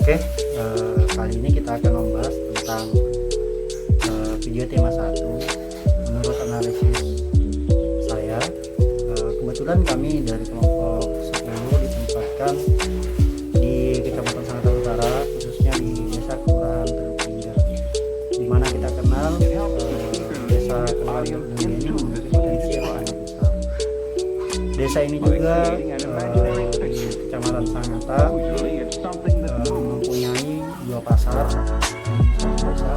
Oke, kali ini kita akan membahas tentang video tema 1. Menurut analisis saya, kebetulan kami dari kelompok 10 ditempatkan di Kecamatan Sangatta Utara, khususnya di Desa Kelurahan Teluk Tinggal, di mana kita kenal Desa Kelurahan Teluk Tinggal ini memiliki potensi yang sangat besar. Desa ini juga di Kecamatan Sangatta mempunyai 2 pasar di satu desa,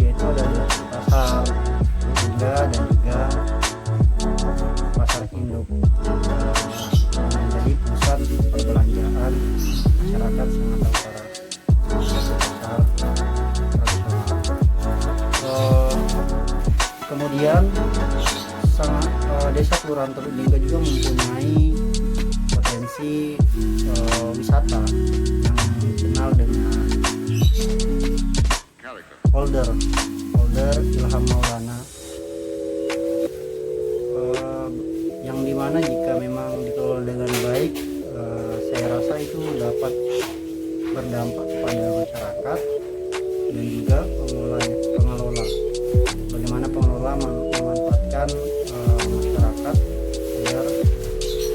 yaitu ada pasar Lingga dan juga pasar Induk, yang menjadi pusat perbelanjaan masyarakat Sangatta Utara. Pasar tradisional. Kemudian Desa Kelurahan Teluk Lingga juga mempunyai potensi wisata yang dikenal dengan Polder Ilham Maulana, yang dimana jika memang dikelola dengan baik, saya rasa itu dapat berdampak kepada masyarakat dan juga pengelola. Bagaimana pengelola memanfaatkan masyarakat agar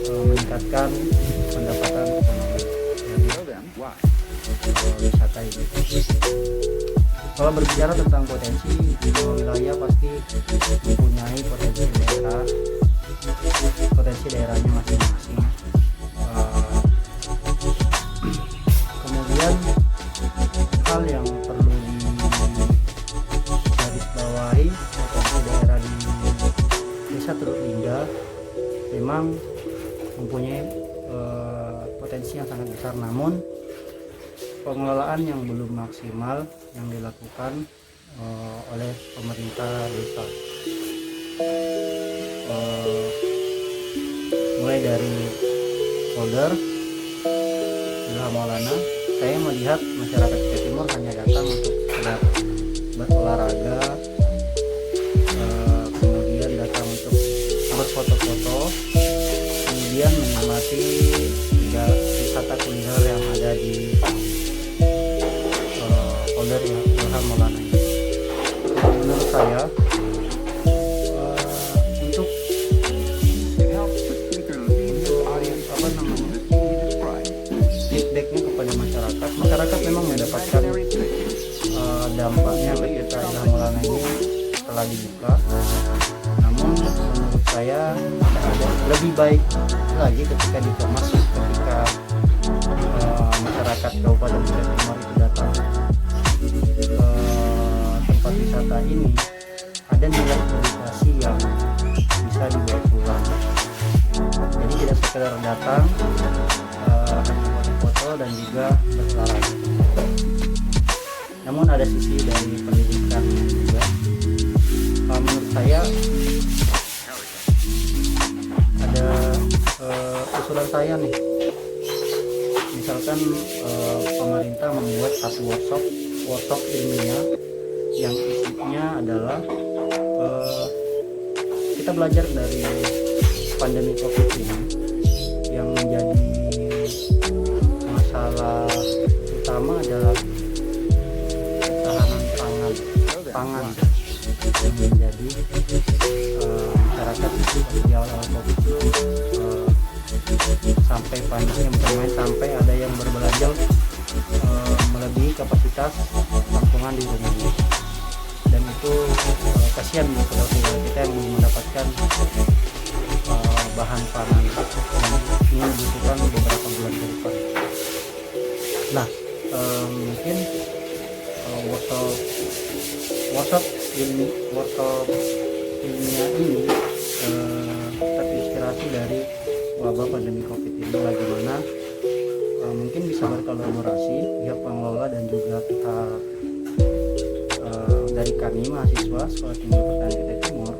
meningkatkan pendapatan ekonomi dari wisata ini. Kalau berbicara tentang potensi, di wilayah pasti mempunyai potensi daerahnya masing-masing. Kemudian hal yang perlu digarisbawahi, potensi daerah di Desa Teluk Lingga memang mempunyai potensi yang sangat besar, namun pengelolaan yang belum maksimal yang dilakukan oleh pemerintah desa, mulai dari Polder Ilham Maulana. Saya melihat masyarakat Jawa Timur hanya datang untuk sekedar berolahraga, kemudian datang untuk berfoto-foto, kemudian menikmati wisata kuliner yang ada di Polder Ilham Maulana ini. Menurut saya, untuk feedbacknya kepada masyarakat memang mendapatkan dampaknya ketika Ilham Maulana ini telah dibuka. Namun menurut saya ada lebih baik lagi ketika dikemas, ketika masyarakat Kabupaten Jawa Timur itu datang ke tempat wisata ini, ada nilai edukasi yang bisa dibawa pulang. Jadi tidak sekedar datang hanya foto-foto dan juga berolahraga, namun ada sisi dari pendidikan juga. Menurut saya ada usulan saya nih, misalkan pemerintah membuat satu workshop ilmiah yang isinya adalah kita belajar dari pandemi COVID ini, yang menjadi masalah utama adalah ketahanan pangan yang menjadi masyarakat di awal COVID sampai paniknya bukan main, sampai ada yang berbelanja melebihi kapasitas tampungan di rumahnya, dan itu kasihan buat saudara kita yang belum mendapatkan bahan pangan ini dibutuhkan beberapa bulan ke depan. Nah, mungkin workshop ilmiah ini terinspirasi dari wabah pandemi COVID ini, bagaimana mungkin bisa berkolaborasi pihak pengelola dan juga pihak dari kami mahasiswa Sekolah Tinggi Pertanian Kita Timur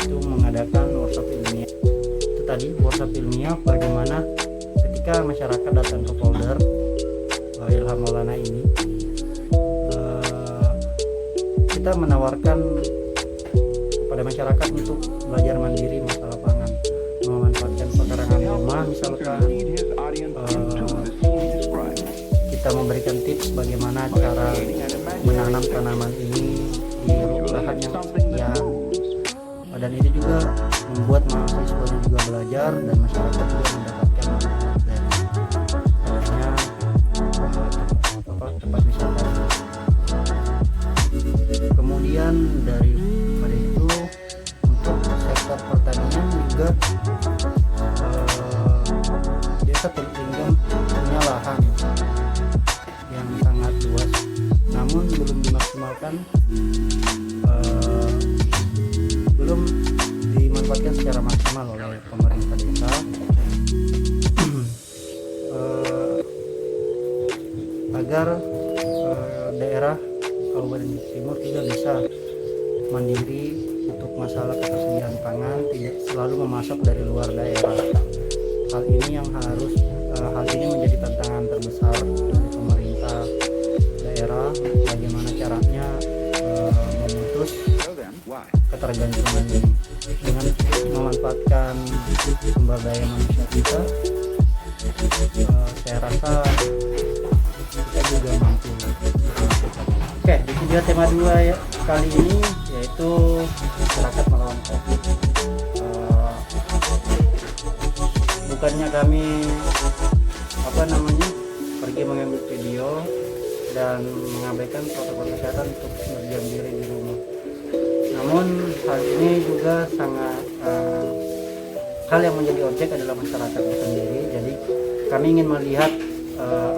itu mengadakan workshop ilmiah. Itu tadi workshop ilmiah bagaimana ketika masyarakat datang ke Polder Ilham Maulana ini, kita menawarkan kepada masyarakat untuk belajar mandiri masalah pangan, memanfaatkan pekarangan rumah misalkan. kita memberikan tips bagaimana cara menanam tanaman ini di lahan yang sekian, dan itu juga membuat mahasiswa juga belajar dan masyarakat juga mendapatkan manfaat dari adanya tempat wisata. Kemudian daripada itu, untuk sektor pertanian juga desa Teluk Linggam punya lahan yang sangat luas, namun belum dimaksimalkan, belum dimanfaatkan secara maksimal oleh pemerintah desa. Agar daerah Kabupaten Timur juga bisa mandiri untuk masalah ketersediaan pangan, tidak selalu memasok dari luar daerah. Hal ini menjadi tantangan terbesar dari pemerintah daerah, bagaimana caranya memutus ketergantungan ini dengan memanfaatkan sumber daya manusia kita. Saya rasa kita juga mampu. Oke, di video tema 2 kali ini yaitu masyarakat melawan COVID. Bukannya kami pergi mengambil video dan mengabaikan protokol kesehatan untuk berdiam diri di rumah. Namun hal ini juga sangat hal yang menjadi objek adalah masyarakat itu sendiri. Jadi kami ingin melihat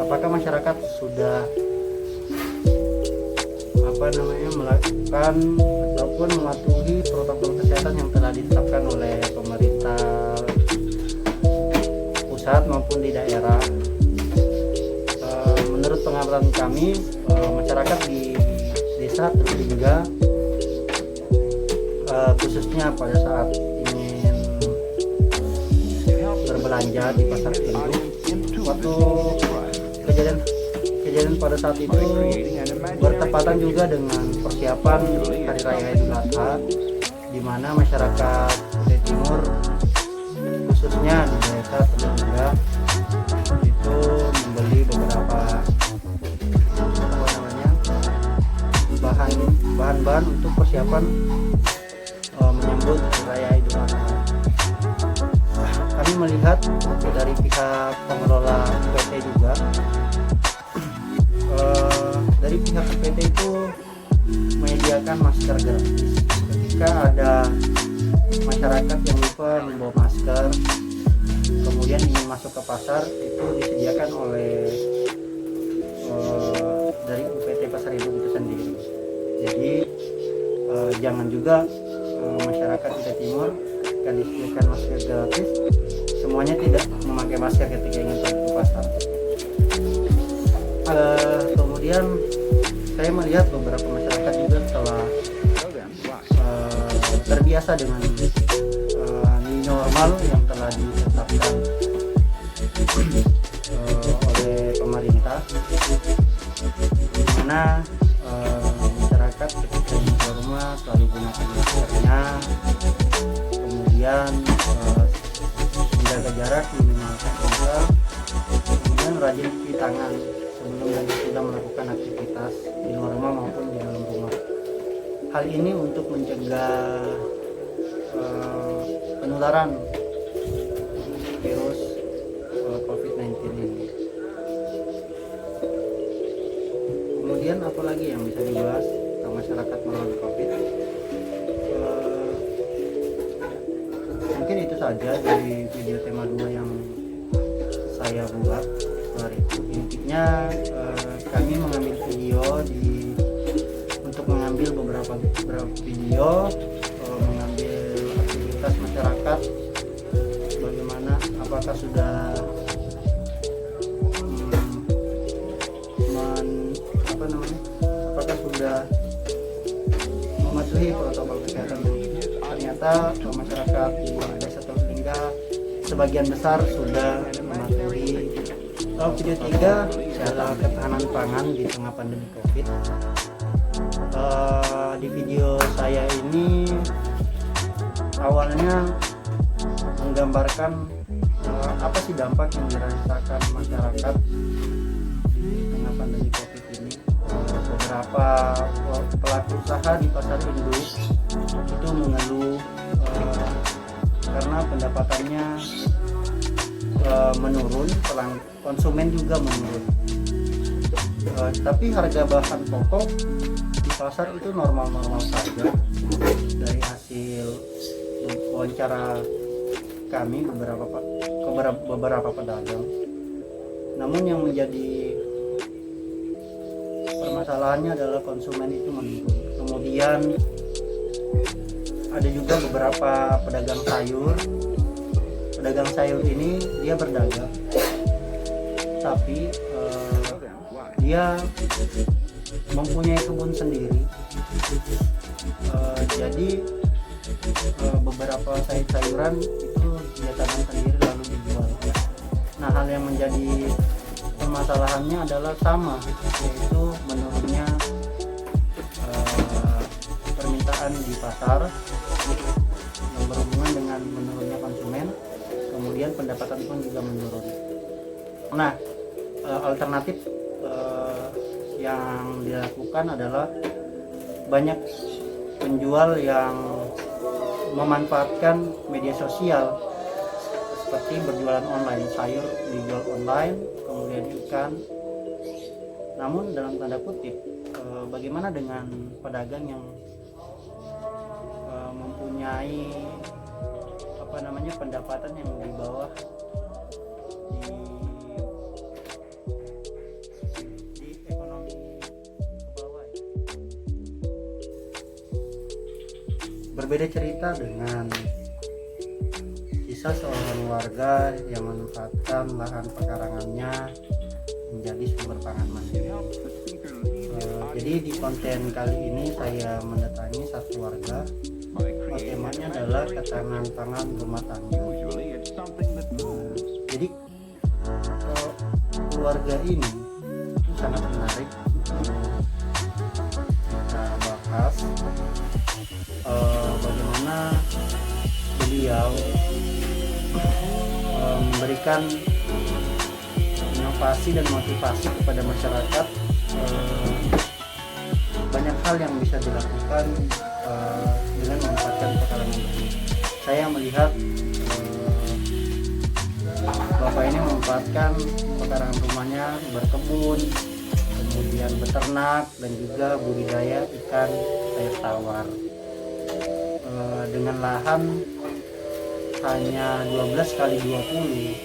apakah masyarakat sudah melakukan ataupun mematuhi protokol kesehatan yang telah ditetapkan oleh pemerintah pusat maupun di daerah. Menurut pengamatan kami, masyarakat di desa terlibat, khususnya pada saat ingin berbelanja di pasar induk, waktu kejadian pada saat itu bertepatan juga dengan persiapan Hari Raya Idul Adha, di mana masyarakat Kutai Timur khususnya di desa Teluk Linggam itu membeli beberapa bahan-bahan untuk persiapan menyambut Hari Raya Idul Adha. Kami melihat dari pihak pengelola PT juga, dari pihak PT itu menyediakan masker gratis. Ketika ada masyarakat yang lupa membawa masker, kemudian ingin masuk ke pasar, itu disediakan oleh dari UPT Pasar Induk itu sendiri. Jadi jangan juga masyarakat Kutai Timur ketika disediakan masker gratis, semuanya tidak memakai masker ketika ingin pergi ke pasar. Kemudian saya melihat beberapa masyarakat juga telah terbiasa dengan new normal yang telah ditetapkan oleh pemerintah, di mana masyarakat ketika di rumah selalu gunakan maskernya, kemudian menjaga jarak minimal 1 meter, kemudian rajin cuci tangan sebelum dan sudah melakukan aktivitas di luar rumah maupun di dalam rumah. Hal ini untuk mencegah penularan virus COVID-19 ini. Kemudian apalagi yang bisa dibahas tentang masyarakat melawan COVID? Mungkin itu saja dari video tema 2 yang saya buat hari itu. Intinya kami mengambil video untuk mengambil beberapa video mengambil aktivitas masyarakat, bagaimana apakah sudah apakah sudah mematuhi protokol kesehatan. Ternyata masyarakat di desa Teluk Linggam sebagian besar sudah mematuhi. Video 3 adalah ketahanan pangan di tengah pandemi COVID. Di video saya ini awalnya menggambarkan apa sih dampak yang dirasakan masyarakat beberapa pelaku usaha di pasar induk itu mengeluh karena pendapatannya menurun, konsumen juga menurun. Tapi harga bahan pokok di pasar itu normal-normal saja. Dari hasil wawancara kami beberapa pedagang. Namun yang menjadi permasalahannya adalah konsumen itu menurun. Kemudian ada juga beberapa pedagang sayur. Pedagang sayur ini dia berdagang, tapi dia mempunyai kebun sendiri. Jadi beberapa sayuran itu dia tanam sendiri lalu dijual. Nah, hal yang menjadi permasalahannya adalah sama, yaitu menurunnya permintaan di pasar yang berhubungan dengan menurunnya konsumen, kemudian pendapatan pun juga menurun. Nah, alternatif yang dilakukan adalah banyak penjual yang memanfaatkan media sosial seperti berjualan online, sayur dijual online, kemudian ikan. Namun dalam tanda kutip, bagaimana dengan pedagang yang mempunyai pendapatan yang di bawah di ekonomi ke bawah ya. Berbeda cerita dengan kisah seorang warga yang memanfaatkan lahan pekarangannya menjadi sumber pangan mandiri. Jadi di konten kali ini saya mendatangi satu warga. Temanya adalah ketahanan pangan rumah tangga. Jadi keluarga ini itu sangat menarik kita bahas bagaimana beliau memberikan inovasi dan motivasi kepada masyarakat. Banyak hal yang bisa dilakukan dengan memanfaatkan pekarangan. Saya melihat bapak ini memanfaatkan pekarangan rumahnya berkebun, kemudian beternak dan juga budidaya ikan air tawar. Dengan lahan hanya 12 kali 20,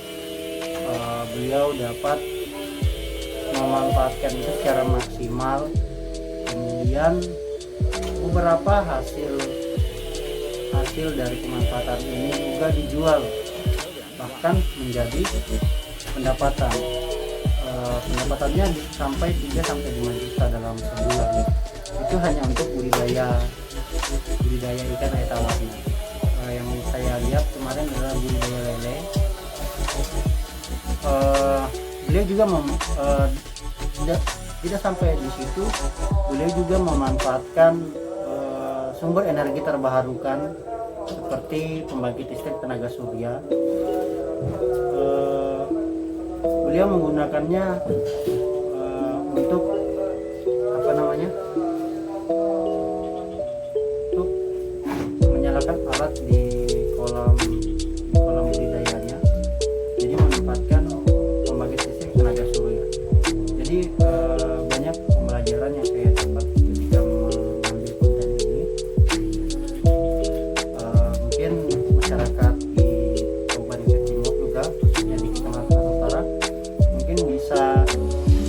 beliau dapat memanfaatkan itu secara maksimal. Kemudian beberapa hasil dari pemanfaatan ini juga dijual, bahkan menjadi pendapatan. Pendapatannya sampai 3-5 juta dalam sebulan. Itu hanya untuk budidaya ikan air tawarnya. Yang saya lihat kemarin adalah budidaya lele. Beliau juga tidak sampai di situ, beliau juga memanfaatkan sumber energi terbarukan seperti pembangkit listrik tenaga surya. Beliau menggunakannya untuk untuk menyalakan alat di kolam budidayanya. Jadi memanfaatkan pembangkit listrik tenaga surya. Jadi banyak pembelajaran yang saya dapat ketika mengambil konten ini. Mungkin masyarakat di Kabupaten Timur juga, khususnya di Kecamatan Utara, mungkin bisa,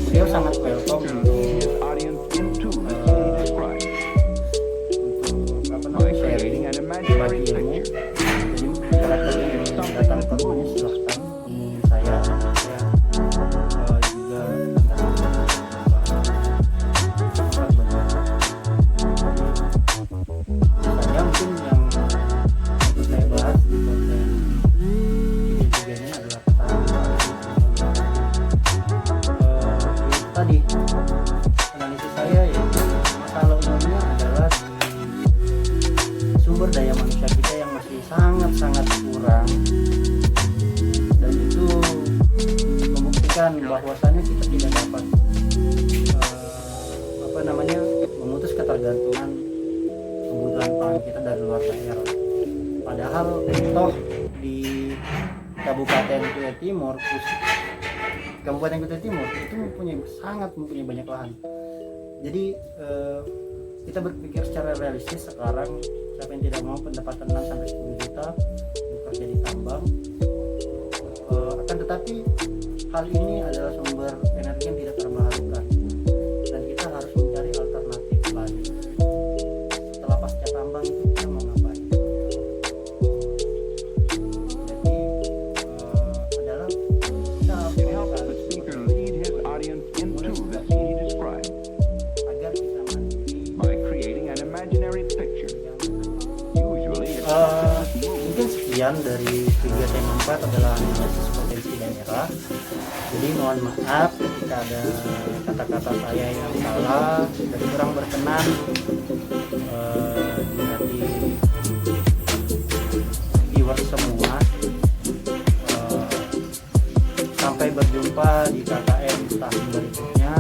beliau sangat welcome untuk sharing, berbagi ilmu. Jadi masyarakat yang datang ke rumahnya silahkan hubungi saya juga saya mungkin yang saya bahas di konten ini adalah ketahanan tadi. Analisis saya yaitu masalah umumnya adalah di sumber daya manusia kita yang masih sangat kurang, dan itu membuktikan bahwasannya kita tidak dapat memutus ketergantungan kebutuhan pangan kita dari luar daerah. Padahal toh di Kabupaten Kutai Timur itu sangat mempunyai banyak lahan. Jadi kita berpikir secara realistis sekarang, siapa yang tidak mau pendapatan 6 sampai 10 juta bekerja di tambang, akan tetapi hal ini adalah sumber energi yang tidak terbarukan dan kita harus mencari alternatif lain. Setelah pasca tambang itu kita mau ngapain? Jadi adalah kita agar kita mungkin sekian dari video tema 4 adalah analisis potensi daerah. Jadi mohon maaf jika ada kata-kata saya yang salah dan kurang berkenan di hati viewers semua. Sampai berjumpa di KKN tahun berikutnya.